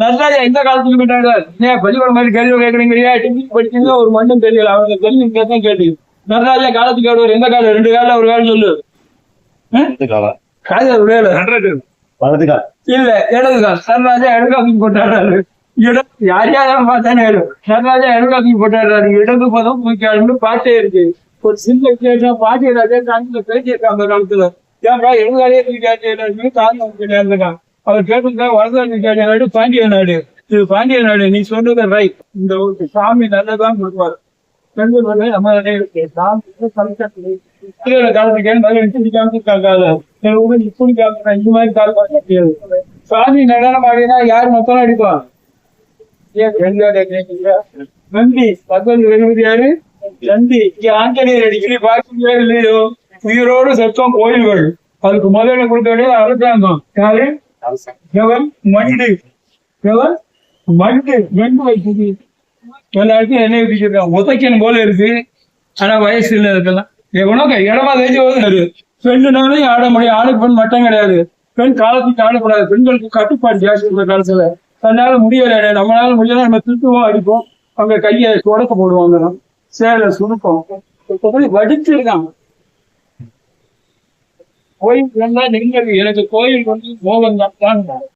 நடராஜா எந்த காலத்துக்கு போயிட்டாங்க? ஏன் பள்ளிக்கூடம் மாதிரி கேள்வி கேட்கறீங்கயா? டிகிரி படிச்சீங்க ஒரு மண்ணும் தெரியல. அவங்க கேள்வி கேட்க கேள்வி. நடராஜா காலத்துக்கு அவர் எந்த காலம்? 2 காலம் ஒரு காலம் சொல்லு. கால வேலை வலது கால் இல்ல இடது கால். நடராஜா இடது போட்டாடுறாரு. யார் யாரும் பார்த்தானே நடராஜா இடது போட்டாடுறாரு. இடது பதம் தூக்கியாடுன்னு பாட்டே இருக்கு. ஒரு சின்ன விசேஷம் பாட்டிய ராஜா காலத்துல பேசியிருக்காங்க அந்த காலத்துல. ஏன்டா இடதுகாலே தூக்கி காரணம் கிடையாதுதான். அவர் கேட்டிருந்தா வலது நாடு பாண்டிய நாடு. இது பாண்டிய நாடு. நீ சொன்னது ரைட். இந்த சாமி நல்லதான் கொடுப்பாரு. பெண்கள் வந்து நம்ம இருக்கு சாமி காலத்துக்கு இப்படி காமிச்சிருக்காங்க. இப்படி காமிச்சா இந்த மாதிரி கால் பார்க்க முடியாது. சாமி நடனம் ஆடினா யார் மொத்தம் அடிப்பான்? நந்தி பத்தொன்பது வெளிபதி யாரு? நந்தி. இங்க ஆஞ்சநேயர் அடிக்கடி பார்க்க இல்லையோ? உயிரோடு சத்தம் கோயில்கள். அதுக்கு முதல்ல கொடுக்க வேண்டியது அரசாங்கம். யாரு? மண்டு. மண்டு மண்டு வைக்குது. எல்லாருக்கும் என்ன வச்சிருக்காங்க? உதைக்கணும் போல இருக்கு. ஆனா வயசு இல்லை இருக்கலாம். எவனோ இடமா தெரிஞ்சு வருது. பெண்ணு நாளையும் ஆட முடியும். ஆணுக்கு பெண் மட்டும் கிடையாது. பெண் காலத்துக்கு ஆடக்கூடாது. பெண்களுக்கு கட்டுப்பாடு ஜாஸ்தி இந்த காலத்துல. அதனால முடியல. நம்மளால முடியல. நம்ம திருத்துவோம் அடிப்போம். அவங்க கையை உடக்க போடுவாங்க. சேலை சுருப்போம். வடிச்சிருக்காங்க. கோயில் எனக்கு கோயில் வந்து மோகம் தான்.